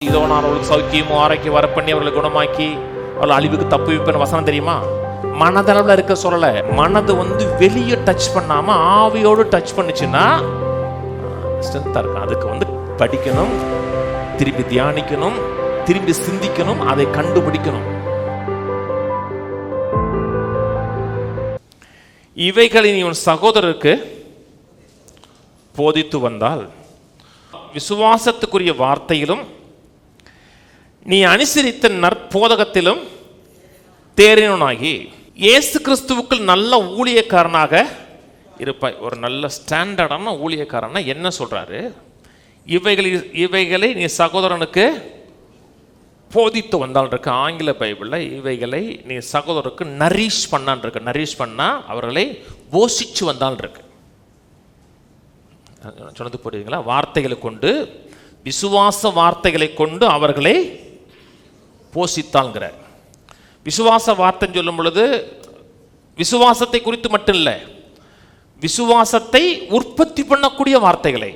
இதோ நான் அவர்களுக்கு சௌக்கியமும் ஆரோக்கியம் வரப்பண்ணி அவர்களை குணமாக்கி அவர்கள் அழிவுக்கு தப்புவிப்பேன்னு வசனம் தெரியுமா? மனதளவில் இருக்க சொல்லலை. மனது வெளியே டச் பண்ணாம ஆவியோடு டச் பண்ணுச்சுன்னா ஸ்ட்ரென்த்தா இருக்கும். அதுக்கு படிக்கணும், திரும்பி தியானிக்கணும், திரும்பி சிந்திக்கணும், அதை கண்டுபிடிக்கணும். இவைகளை நீ உன் சகோதரருக்கு போதித்து வந்தால் விசுவாசத்துக்குரிய வார்த்தையிலும் நீ அனுசரித்த நற்போதகத்திலும் தேறினவனாகி இயேசு கிறிஸ்துவுக்குள் நல்ல ஊழியக்காரனாக இருப்பாய். ஒரு நல்ல ஸ்டாண்டர்டான ஊழியக்காரனா என்ன சொல்றாரு? இவைகளை நீ சகோதரனுக்கு போதித்து வந்தால் இருக்கு. ஆங்கில பைபிளில் இவைகளை நீ சகோதரருக்கு நரிஷ் பண்ணான் இருக்கு. நரிஷ் பண்ணா அவர்களை போஷிச்சு வந்தால் இருக்கு. சொன்னது புரியுதுங்களா? வார்த்தைகளை கொண்டு, விசுவாச வார்த்தைகளை கொண்டு அவர்களை போஷித்தாள்ங்கிறார். விசுவாச வார்த்தைன்னு சொல்லும் பொழுது விசுவாசத்தை குறித்து மட்டும் இல்லை, விசுவாசத்தை உற்பத்தி பண்ணக்கூடிய வார்த்தைகளை.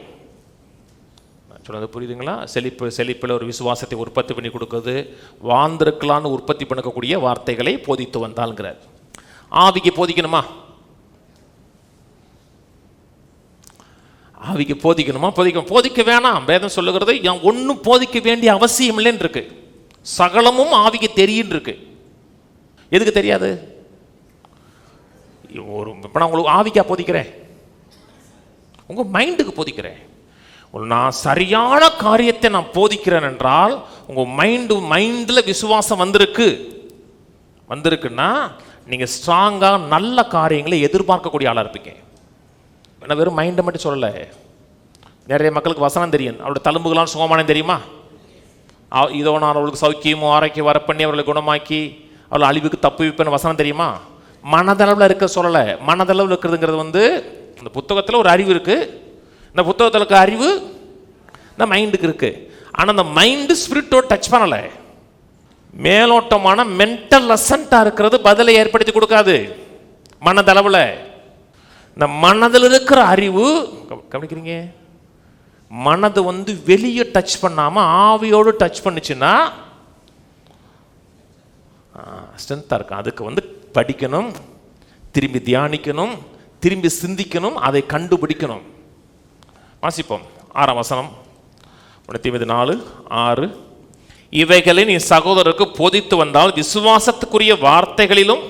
சொன்னது புரியுதுங்களா? செழிப்பில் ஒரு விசுவாசத்தை உற்பத்தி பண்ணி கொடுக்குறது, வாழ்ந்திருக்கலான்னு உற்பத்தி பண்ணக்கூடிய வார்த்தைகளை போதித்து வந்தாள்ங்கிறார். ஆவிக்கு போதிக்கணுமா? ஆவிக்கு போதிக்கணுமா? போதிக்க வேணாம். வேதம் சொல்லுகிறது ஒன்றும் போதிக்க வேண்டிய அவசியம் இல்லைன்னு இருக்கு. சகலமும் ஆவிக்கு தெரியும் இருக்கு. எதுக்கு தெரியாது? இப்போ நான் உங்களுக்கு ஆவிக்கா போதிக்கிறேன், உங்க மைண்டுக்கு போதிக்கிறேன். நான் சரியான காரியத்தை நான் போதிக்கிறேன் என்றால் உங்க மைண்டில் விசுவாசம் வந்திருக்குன்னா நீங்க ஸ்ட்ராங்கா நல்ல காரியங்களை எதிர்பார்க்கக்கூடிய ஆளா இருப்பீங்க. ஏன்னா வெறும் மைண்டை மட்டும் சொல்லலை. நிறைய மக்களுக்கு வசனம் தெரியும், அவருடைய தழும்புகளாம் சுகமானே தெரியுமா? இதோ நான் அவர்களுக்கு சௌக்கியமும் ஆரோக்கியம் வரப்பண்ணி அவர்களை குணமாக்கி அவர்கள் அழிவுக்கு தப்புவிப்பேன்னு வசனம் தெரியுமா? மனதளவில் இருக்க சொல்லலை. மனதளவில் இருக்கிறதுங்கிறது இந்த புத்தகத்தில் ஒரு அறிவு இருக்கு. இந்த புத்தகத்தில் இருக்க அறிவு இந்த மைண்டுக்கு இருக்கு. ஆனால் அந்த மைண்டு ஸ்பிரிட்டோட டச் பண்ணலை. மேலோட்டமான மென்டல் லெசன்ட்டாக இருக்கிறது பதிலை ஏற்படுத்தி கொடுக்காது. மனதளவில் இந்த மனதில் இருக்கிற அறிவு கவனிக்கிறீங்க. மனது வெளியே டச் பண்ணாம ஆவியோடு டச் பண்ணுச்சுன்னா ஸ்ட்ரென்த்தா இருக்கும். அதுக்கு படிக்கணும், திரும்பி தியானிக்கணும், திரும்பி சிந்திக்கணும், அதை கண்டுபிடிக்கணும். வாசிப்போம் 6ஆம் வசனம், 4:6. இவைகளை நீ சகோதரருக்கு போதித்து வந்தால் விசுவாசத்துக்குரிய வார்த்தைகளிலும்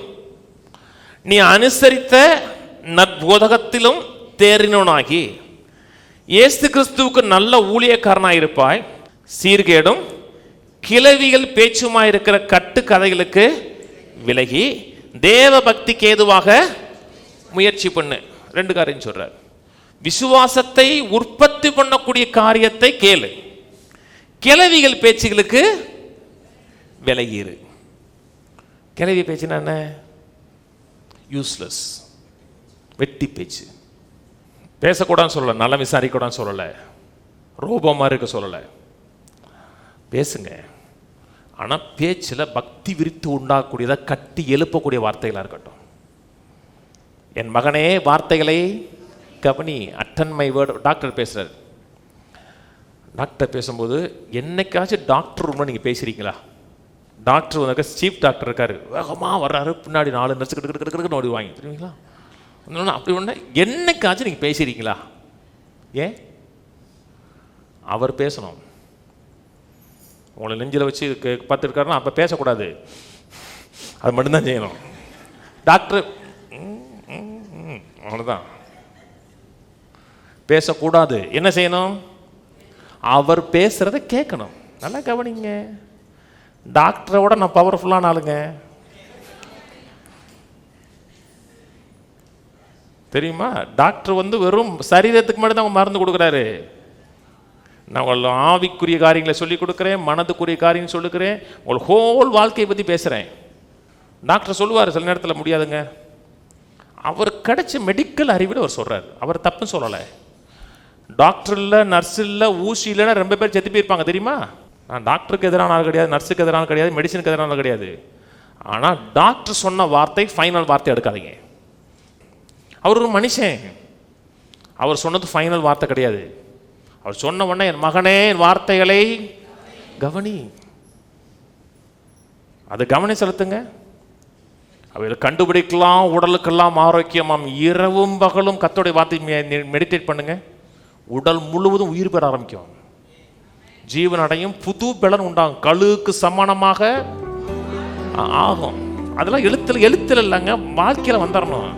நீ அனுசரித்த நற்போதகத்திலும் தேறினவனாகி இயேசு கிறிஸ்துவுக்கு நல்ல ஊழியக்காரனாயிருப்பாய். சீர்கேடும் கிளவிகள் பேச்சுமாயிருக்கிற கட்டு கதைகளுக்கு விலகி தேவ பக்திக்கு ஏதுவாக முயற்சி பண்ணு. 2 காரியம் சொல்றார். விசுவாசத்தை உற்பத்தி பண்ணக்கூடிய காரியத்தை கேளு, கிளவிகள் பேச்சுகளுக்கு விலகிரு. கிளவி பேச்சுன்னா என்ன? யூஸ்லெஸ், வெட்டி பேச்சு. பேசக்கூடாதுன்னு சொல்லலை, நல்லா விசாரிக்கூடாதுன்னு சொல்லலை, ரூபமாக இருக்க சொல்லலை. பேசுங்க, ஆனால் பேச்சில் பக்தி விரித்து உண்டாகக்கூடியதை கட்டி எழுப்பக்கூடிய வார்த்தைகளாக இருக்கட்டும். என் மகனே வார்த்தைகளை கவனி, அட்டன் மை வேர்ட். டாக்டர் பேசுகிறார். டாக்டர் பேசும்போது என்னைக்காச்சும் டாக்டர் ரூமில் நீங்கள் பேசுகிறீங்களா? டாக்டர் சீஃப் டாக்டர் இருக்கார், வேகமாக வர்றாரு, பின்னாடி 4 நர்ஸு கிட்ட ஓடிவாங்க தெரியுங்களா? அப்படி ஒன்று என்னைக்காச்சும் நீங்கள் பேசுகிறீங்களா? ஏன்? அவர் பேசணும். உங்களை நெஞ்சில் வச்சு பார்த்துருக்காருன்னா அப்போ பேசக்கூடாது, அது மட்டும்தான் செய்யணும். டாக்டர் அவ்வளோதான், பேசக்கூடாது. என்ன செய்யணும்? அவர் பேசுகிறத கேட்கணும். நல்லா கவனிங்க. டாக்டரை விட நான் பவர்ஃபுல்லான ஆளுங்க தெரியுமா? டாக்டர் வெறும் சரீரத்துக்கு மட்டும் தான் மருந்து கொடுக்குறாரு. நான் உங்களை ஆவிக்குரிய காரியங்களை சொல்லிக் கொடுக்குறேன், மனதுக்குரிய காரியங்கள் சொல்லிக்கிறேன், உங்கள் ஹோல் வாழ்க்கையை பற்றி பேசுகிறேன். டாக்டர் சொல்லுவார் சில நேரத்தில் முடியாதுங்க. அவர் கிடைச்ச மெடிக்கல் அறிவில் அவர் சொல்கிறார். அவர் தப்புன்னு சொல்லலை. டாக்டர் இல்லை, நர்ஸ் இல்லை, ஊசி இல்லைன்னா ரொம்ப பேர் செத்து போயிருப்பாங்க தெரியுமா? நான் டாக்டருக்கு எதிரான ஆள் கிடையாது, நர்ஸுக்கு எதிரான கிடையாது, மெடிசனுக்கு எதிரான கிடையாது. ஆனால் டாக்டர் சொன்ன வார்த்தை ஃபைனல் வார்த்தை எடுக்காதீங்க. அவர் ஒரு மனுஷன், அவர் சொன்னது ஃபைனல் வார்த்தை கிடையாது. அவர் சொன்ன உடனே என் மகனே என் வார்த்தைகளை கவனி, அது கவனி செலுத்துங்க. அவைகளை கண்டுபிடிக்கலாம். உடலுக்கெல்லாம் ஆரோக்கியமாம். இரவும் பகலும் கர்த்தருடைய வார்த்தை மெடிடேட் பண்ணுங்க. உடல் முழுவதும் உயிர் பெற ஆரம்பிக்கும். ஜீவன் அடையும். புது பலன் உண்டாகும். கழுகுக்கு சமானமாக ஆகும். அதெல்லாம் எழுத்துல இல்லைங்க, வாழ்க்கையில வந்துடணும்.